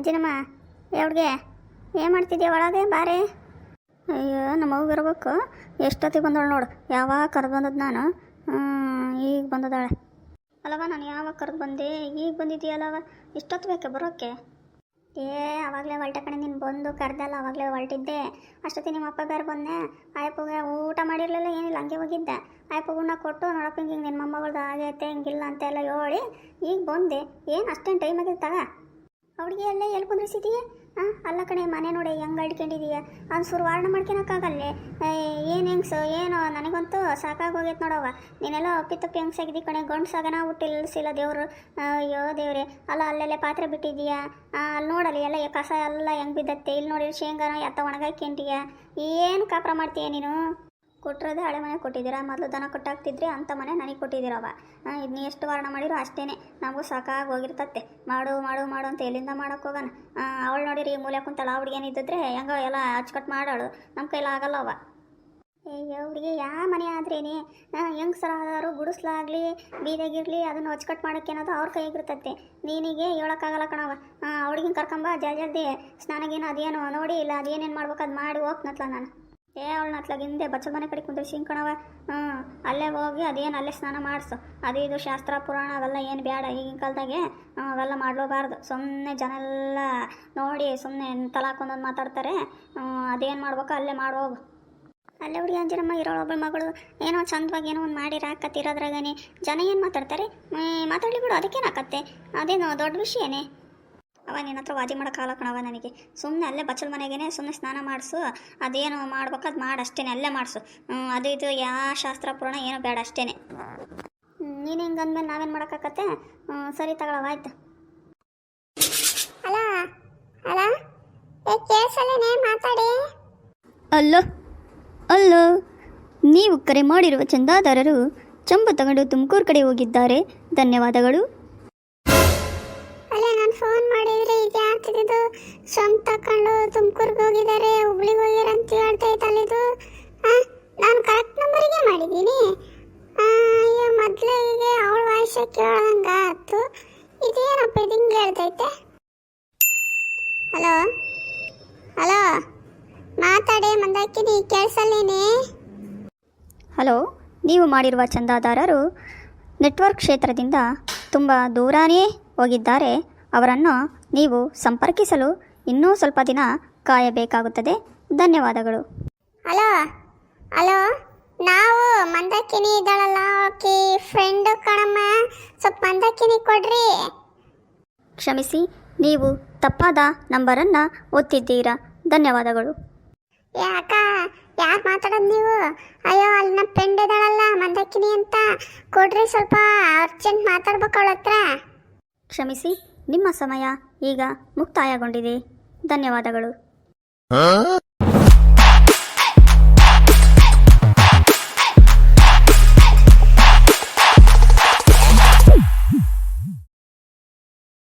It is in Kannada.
ಅಂಜಿನಮ್ಮ ಎವ್ರಿಗೆ ಏನು ಮಾಡ್ತಿದ್ಯಾ ಒಳಗೆ ಬಾರೆ. ಅಯ್ಯೋ ನಮ್ಮ ಅವ್ಗೆ ಇರ್ಬೇಕು. ಎಷ್ಟೊತ್ತಿಗೆ ಬಂದವಳು ನೋಡು. ಯಾವಾಗ ಕರೆದು ಬಂದದ್ದು ನಾನು. ಈಗ ಬಂದದಾಳೆ ಅಲ್ಲವ. ನಾನು ಯಾವಾಗ ಕರೆದು ಬಂದೆ, ಈಗ ಬಂದಿದ್ದೀಯಲ್ಲವ. ಇಷ್ಟೊತ್ತು ಬೇಕೆ ಬರೋಕ್ಕೆ? ಆವಾಗಲೇ ಹೊಲ್ಟ ಕಣೆ. ನೀನು ಬಂದು ಕರೆದಲ್ಲ, ಆವಾಗಲೇ ಹೊಲ್ಟಿದ್ದೆ. ಅಷ್ಟೊತ್ತಿಗೆ ನಿಮ್ಮ ಅಪ್ಪ ಬೇರೆ ಬಂದೆ. ಆಯಪ್ಪಗೆ ಊಟ ಮಾಡಿರಲಿಲ್ಲ, ಏನಿಲ್ಲ, ಹಂಗೆ ಹೋಗಿದ್ದೆ. ಆಯಪ್ಪ ಉಣ್ಣ ಕೊಟ್ಟು ನೋಡಪ್ಪ ಹಿಂಗೆ ನಿನ್ನ ಮೊಮ್ಮಗಳ್ದು ಆಗೈತೆ ಹಿಂಗಿಲ್ಲ ಅಂತೆಲ್ಲ ಹೇಳಿ ಈಗ ಬಂದೆ. ಏನು ಅಷ್ಟೇನು ಟೈಮ್ ಆಗಿರ್ತಾಗ ಅವ್ಳಿಗೆ ಎಲ್ಲ ಎಲ್ಲಿ ಕುಂದ್ರಿಸಿದೀಯ? ಅಲ್ಲ ಕಣೆ, ಮನೆ ನೋಡಿ ಹೆಂಗೆ ಅಡ್ಕೊಂಡಿದೀಯ. ಅದು ಸುರ್ವಾರಣೆ ಮಾಡ್ಕೊಳಕ್ಕಾಗಲ್ಲೇ. ಏನು ಹೆಂಗ್ಸು ಏನೋ, ನನಗಂತೂ ಸಾಕಾಗೋಗೈತೆ ನೋಡವ. ನೀನೆಲ್ಲ ಅಪ್ಪಿತಪ್ಪಿ ಹೆಂಗ್ಸಾಗಿದ್ದಿ ಕಣೆ. ಗಂಡ್ಸಾಗನ ಹುಟ್ಟಿಲ್ಸಿಲ್ಲ ದೇವರು. ಅಯ್ಯೋ ದೇವ್ರೆ. ಅಲ್ಲ ಅಲ್ಲೆಲ್ಲ ಪಾತ್ರೆ ಬಿಟ್ಟಿದೀಯಾ? ಅಲ್ಲಿ ನೋಡಲ್ಲಿ ಎಲ್ಲ ಕಸ ಎಲ್ಲ ಹೆಂಗೆ ಬಿದ್ದತ್ತೆ. ಇಲ್ಲಿ ನೋಡಿ ಶೇಂಗಾನ ಎತ್ತ ಒಣಗಾಕ್ಯಂತೀಯ. ಏನು ಕಾಪ್ರ ಮಾಡ್ತೀಯ ನೀನು? ಕೊಟ್ಟಿರೋದೇ ಹಳೆ ಮನೆ ಕೊಟ್ಟಿದ್ದೀರಾ. ಮೊದಲು ದನ ಕೊಟ್ಟಾಕ್ತಿದ್ರೆ ಅಂಥ ಮನೆ ನನಗೆ ಕೊಟ್ಟಿದ್ದೀರವ. ಇದನ್ನ ಎಷ್ಟು ವರ್ಣ ಮಾಡಿರೋ ಅಷ್ಟೇ. ನಮಗೂ ಸಾಕಾಗಿ ಹೋಗಿರ್ತತ್ತೆ. ಮಾಡು ಮಾಡು ಮಾಡು ಅಂತ ಎಲ್ಲಿಂದ ಮಾಡೋಕೆ ಹೋಗೋಣ. ಅವಳು ನೋಡಿರಿ ಮೂಲೆ ಕುಂತಳ. ಅವ್ಳಿಗೇನಿದ್ದಿದ್ರೆ ಹೆಂಗೋ ಎಲ್ಲ ಅಚ್ಚುಕಟ್ಟು ಮಾಡೋಳು. ನಮ್ಮ ಕೈಲಿ ಆಗಲ್ಲವ. ಹುಡುಗಿ ಯಾವ ಮನೆ ಆದ್ರೇನೆ ಹೆಂಗ್ಸರಾದರು ಗುಡಿಸ್ಲಾಗಲಿ ಬೀದಾಗಿರಲಿ ಅದನ್ನು ಅಚ್ಚುಕಟ್ಟು ಮಾಡೋಕ್ಕೆ ಅನ್ನೋದು ಅವ್ರ ಕೈಗಿರ್ತತ್ತೆ. ನೀನಿಗೆ ಹೇಳೋಕ್ಕಾಗಲ್ಲ ಕಣವ. ಅವ್ಳಿಗಿನ ಕರ್ಕೊಂಬ ಜಲ್ದಿ ಸ್ನಾನಗೇನು ಅದೇನು ನೋಡಿ, ಇಲ್ಲ ಅದೇನೇನು ಮಾಡ್ಬೇಕು ಅದು ಮಾಡಿ ಹೋಗ್ನತ್ಲ ನಾನು. ಅವಳನ್ನ ಅತ್ಲಾಗ ಹಿಂದೆ ಬಚ್ಚಲ ಮನೆ ಕಡೆ ಕುಂದ್ರೆ ಶಿಂಕಣವ. ಅಲ್ಲೇ ಹೋಗಿ ಅದೇನು ಅಲ್ಲೇ ಸ್ನಾನ ಮಾಡಿಸು. ಅದು ಇದು ಶಾಸ್ತ್ರ ಪುರಾಣ ಅವೆಲ್ಲ ಏನು ಬೇಡ ಈಗಿನ ಕಾಲದಾಗೆ. ಅವೆಲ್ಲ ಮಾಡಲೂಬಾರ್ದು. ಸುಮ್ಮನೆ ಜನ ಎಲ್ಲ ನೋಡಿ ಸುಮ್ಮನೆ ತಲಾಕೊಂದೊಂದು ಮಾತಾಡ್ತಾರೆ. ಅದೇನು ಮಾಡ್ಬೇಕು ಅಲ್ಲೇ ಮಾಡೋಗು. ಅಲ್ಲೇ ಹುಡುಗಿ ಅಂಜನಮ್ಮ ಇರೋಳು ಒಬ್ಬಳು ಮಗಳು. ಏನೋ ಚಂದವಾಗಿ ಏನೋ ಒಂದು ಮಾಡಿರ ಹಾಕತ್ತಿರೋದ್ರಾಗನೆ ಜನ ಏನು ಮಾತಾಡ್ತಾರೆ. ಮಾತಾಡಲಿ ಬಿಡು, ಅದಕ್ಕೇನು ಹಾಕತ್ತೆ. ಅದೇನು ದೊಡ್ಡ ವಿಷಯನೇ. ಅವ ನಿನ್ನ ಹತ್ರ ವಾದಿ ಮಾಡೋಕ್ಕಾಗಲ್ಲ ಕಣವ ನನಗೆ. ಸುಮ್ಮನೆ ಅಲ್ಲೇ ಬಚ್ಚಲ ಮನೆಗೇ ಸುಮ್ಮನೆ ಸ್ನಾನ ಮಾಡಿಸು. ಅದೇನು ಮಾಡ್ಬೇಕು ಅದು ಮಾಡಿ ಅಷ್ಟೇ, ಅಲ್ಲೇ ಮಾಡಿಸು. ಅದು ಇದು ಯಾವ ಶಾಸ್ತ್ರ ಪುರಾಣ ಏನೋ ಬೇಡ ಅಷ್ಟೇ. ನೀನು ಹಿಂಗೆ ಅಂದಮೇಲೆ ನಾವೇನು ಮಾಡೋಕ್ಕಾಗತ್ತೆ. ಸರಿ ತಗೊಳವ, ಆಯ್ತು. ಅಲ್ಲೋ ಅಲ್ಲೋ, ನೀವು ಕರೆ ಮಾಡಿರುವ ಚಂದಾದಾರರು ಚಂಬು ತಗೊಂಡು ತುಮಕೂರು ಕಡೆ ಹೋಗಿದ್ದಾರೆ. ಧನ್ಯವಾದಗಳು. ನಾನು ಫೋನ್ ಮಾಡಿದ್ರೆ ಇದು ಯಾರ್ತಿದ್ದು ಸ್ವಂತ ತಕೊಂಡು ತುಮಕೂರಿಗೆ ಹೋಗಿದ್ದಾರೆ, ಹುಬ್ಳಿಗೆ ಹೋಗ್ಯಾರ ಅಂತ ಹೇಳ್ತಾ ಇತ್ತಲ್ಲ ಇದು. ನಾನು ಕರೆಕ್ಟ್ ನಂಬರಿಗೆ ಮಾಡಿದ್ದೀನಿ. ಅಯ್ಯೋ ಮೊದಲಿಗೆ ಅವಳ ವಾಯ್ಸ ಕೇಳೋದಂಗ ಆಯ್ತು. ಇದೇನಪ್ಪ ಇದು ಹಿಂಗೆ ಹೇಳ್ತೈತೆ? ಹಲೋ ಹಲೋ, ಮಾತಾಡೆ ಮಂದಾಕಿನಿ, ಕೇಳಿಸಲ್ಲೇನೆ? ಹಲೋ, ನೀವು ಮಾಡಿರುವ ಚಂದಾದಾರರು ನೆಟ್ವರ್ಕ್ ಕ್ಷೇತ್ರದಿಂದ ತುಂಬ ದೂರನೇ ಹೋಗಿದ್ದಾರೆ. ಅವರನ್ನು ನೀವು ಸಂಪರ್ಕಿಸಲು ಇನ್ನೂ ಸ್ವಲ್ಪ ದಿನ ಕಾಯಬೇಕಾಗುತ್ತದೆ. ಧನ್ಯವಾದಗಳು. ಹಲೋ ಹಲೋ, ನಾವು ಮಂದಾಕಿನಿ ಇದ್ದಾಳಲ್ಲ ಓಕೆ ಫ್ರೆಂಡು ಕಣಮ್ಮ, ಸ್ವಲ್ಪ ಮಂದಾಕಿನಿ ಕೊಡ್ರಿ. ಕ್ಷಮಿಸಿ, ನೀವು ತಪ್ಪಾದ ನಂಬರನ್ನು ಒತ್ತಿದ್ದೀರಾ. ಧನ್ಯವಾದಗಳು. ಯಾಕ ಯಾರು ಮಾತಾಡೋದು ನೀವು? ಅಯ್ಯೋ ಅಲ್ಲಿ ನಮ್ಮ ಫ್ರೆಂಡ್ ಇದ್ದಾಳಲ್ಲ ಮಂದಾಕಿನಿ ಅಂತ, ಕೊಡ್ರಿ ಸ್ವಲ್ಪ, ಅರ್ಜೆಂಟ್ ಮಾತಾಡ್ಬೇಕು ಅವಳ ಹತ್ರ. ಕ್ಷಮಿಸಿ, ನಿಮ್ಮ ಸಮಯ ಈಗ ಮುಕ್ತಾಯಗೊಂಡಿದೆ. ಧನ್ಯವಾದಗಳು.